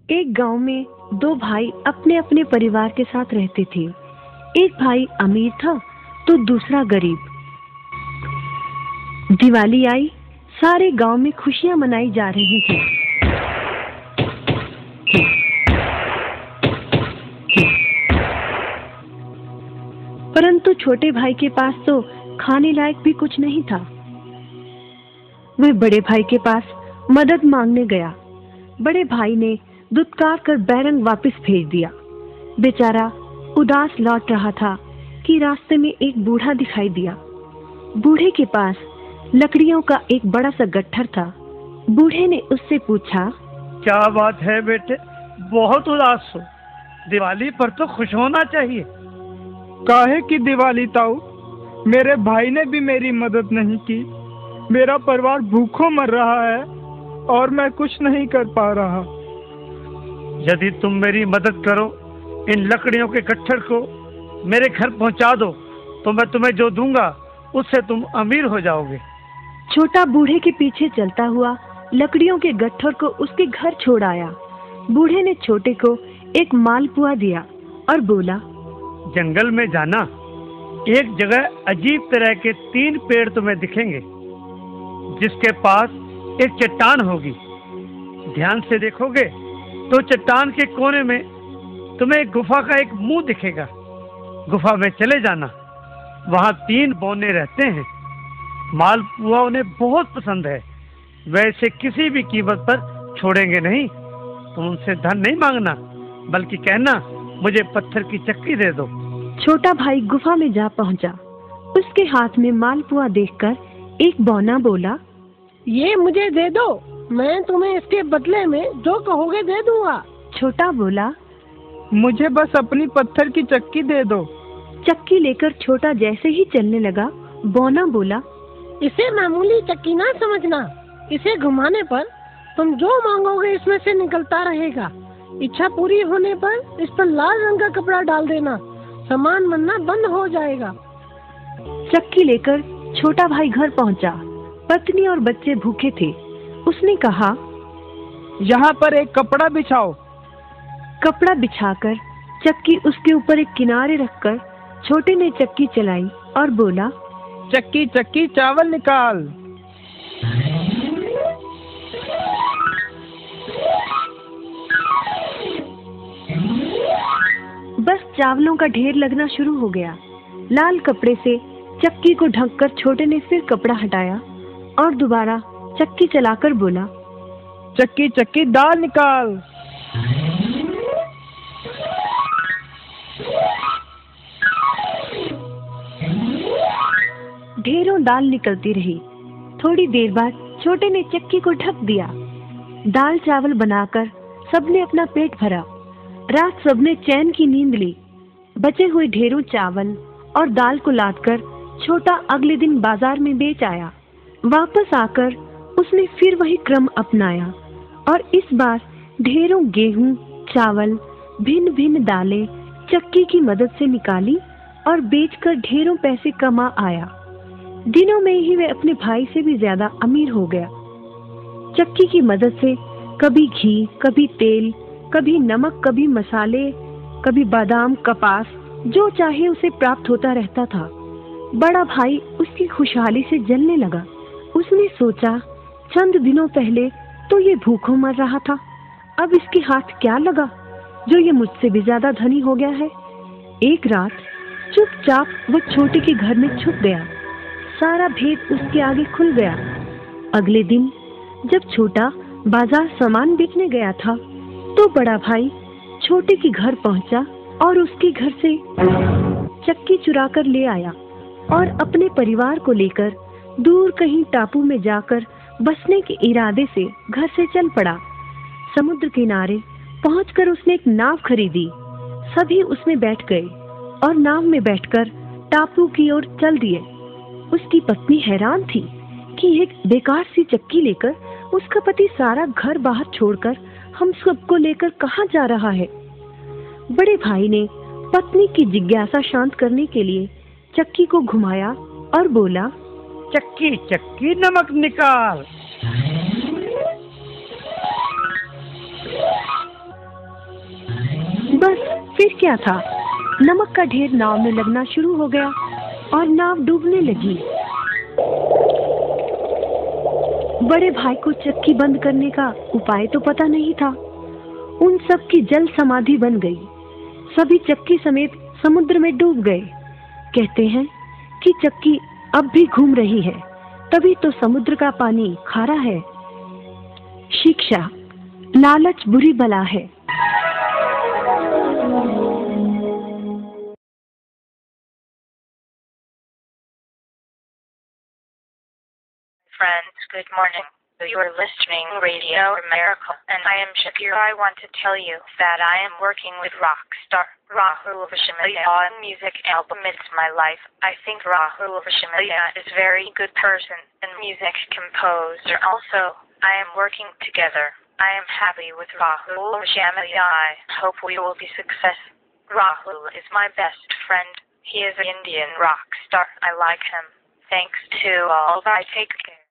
एक गांव में दो भाई अपने अपने परिवार के साथ रहते थे। एक भाई अमीर था तो दूसरा गरीब। दिवाली आई, सारे गांव में खुशियां मनाई जा रही थी। परंतु छोटे भाई के पास तो खाने लायक भी कुछ नहीं था। वह बड़े भाई के पास मदद मांगने गया। बड़े भाई ने दुत्कार कर बैरंग वापस भेज दिया। बेचारा उदास लौट रहा था कि रास्ते में एक बूढ़ा दिखाई दिया। बूढ़े के पास लकड़ियों का एक बड़ा सा गट्ठर था। बूढ़े ने उससे पूछा, क्या बात है बेटे, बहुत उदास हो? दिवाली पर तो खुश होना चाहिए। काहे की दिवाली ताऊ, मेरे भाई ने भी मेरी मदद नहीं की। मेरा परिवार भूखों मर रहा है और मैं कुछ नहीं कर पा रहा। यदि तुम मेरी मदद करो, इन लकड़ियों के गट्ठर को मेरे घर पहुंचा दो, तो मैं तुम्हें जो दूंगा उससे तुम अमीर हो जाओगे। छोटा बूढ़े के पीछे चलता हुआ लकड़ियों के गट्ठर को उसके घर छोड़ आया। बूढ़े ने छोटे को एक मालपुआ दिया और बोला, जंगल में जाना, एक जगह अजीब तरह के 3 पेड़ तुम्हें दिखेंगे, जिसके पास एक चट्टान होगी। ध्यान से देखोगे तो चट्टान के कोने में तुम्हें एक गुफा का एक मुंह दिखेगा। गुफा में चले जाना, वहां 3 बौने रहते हैं। मालपुआ उन्हें बहुत पसंद है, वैसे किसी भी कीमत पर छोड़ेंगे नहीं। तुम उनसे धन नहीं मांगना, बल्कि कहना मुझे पत्थर की चक्की दे दो। छोटा भाई गुफा में जा पहुंचा। उसके हाथ में मालपुआ देखकर एक बौना बोला, ये मुझे दे दो, मैं तुम्हें इसके बदले में जो कहोगे दे दूंगा। छोटा बोला, मुझे बस अपनी पत्थर की चक्की दे दो। चक्की लेकर छोटा जैसे ही चलने लगा, बौना बोला, इसे मामूली चक्की ना समझना, इसे घुमाने पर तुम जो मांगोगे इसमें से निकलता रहेगा। इच्छा पूरी होने पर इस पर लाल रंग का कपड़ा डाल देना, सामान बनना बंद हो जाएगा। चक्की लेकर छोटा भाई घर पहुंचा। पत्नी और बच्चे भूखे थे। उसने कहा, यहाँ पर एक कपड़ा बिछाओ। कपड़ा बिछाकर चक्की उसके ऊपर एक किनारे रखकर छोटे ने चक्की चलाई और बोला, चक्की चक्की चावल निकाल। बस चावलों का ढेर लगना शुरू हो गया। लाल कपड़े से चक्की को ढककर छोटे ने फिर कपड़ा हटाया और दोबारा चक्की चलाकर बोला, चक्की चक्की दाल निकाल। ढेरों दाल निकलती रही। थोड़ी देर बाद छोटे ने चक्की को ढक दिया। दाल चावल बनाकर सबने अपना पेट भरा। रात सबने चैन की नींद ली। बचे हुए ढेरों चावल और दाल को लादकर छोटा अगले दिन बाजार में बेच आया। वापस आकर उसने फिर वही क्रम अपनाया और इस बार ढेरों गेहूं, चावल, भिन्न भिन्न दालें चक्की की मदद से निकाली और बेचकर ढेरों पैसे कमा आया। दिनों में ही वह अपने भाई से भी ज्यादा अमीर हो गया। चक्की की मदद से कभी घी, कभी तेल, कभी नमक, कभी मसाले, कभी बादाम, कपास, जो चाहे उसे प्राप्त होता रहता था। बड़ा भाई उसकी खुशहाली से जलने लगा। उसने सोचा, चंद दिनों पहले तो ये भूखों मर रहा था, अब इसके हाथ क्या लगा जो ये मुझसे भी ज्यादा धनी हो गया है। एक रात चुपचाप वो छोटे के घर में छुप गया। सारा भेद उसके आगे खुल गया। अगले दिन जब छोटा बाजार सामान बेचने गया था, तो बड़ा भाई छोटे के घर पहुंचा और उसके घर से चक्की चुरा कर ले आया और अपने परिवार को लेकर दूर कहीं टापू में जाकर बसने के इरादे से घर से चल पड़ा। समुद्र किनारे पहुंचकर उसने एक नाव खरीदी। सभी उसमें बैठ गए और नाव में बैठकर टापू की ओर चल दिए। उसकी पत्नी हैरान थी कि एक बेकार सी चक्की लेकर उसका पति सारा घर बाहर छोड़कर हम सबको लेकर कहाँ जा रहा है। बड़े भाई ने पत्नी की जिज्ञासा शांत करने के लिए चक्की को घुमाया और बोला, चक्की चक्की नमक निकाल। गया था। नमक का ढेर नाव में लगना शुरू हो गया और नाव डूबने लगी। बड़े भाई को चक्की बंद करने का उपाय तो पता नहीं था। उन सब की जल समाधि बन गई। सभी चक्की समेत समुद्र में डूब गए। कहते हैं कि चक्की अब भी घूम रही है, तभी तो समुद्र का पानी खारा है। शिक्षा, लालच बुरी बला है। Friends, good morning. You are listening Radio America, and I am Shakir. I want to tell you that I am working with rock star Rahul Vishamaya on music album It's My Life. I think Rahul Vishamaya is a very good person and music composer. Also, I am working together. I am happy with Rahul Vishamaya. I hope we will be successful. Rahul is my best friend. He is an Indian rock star. I like him. Thanks to all. Bye. Take care.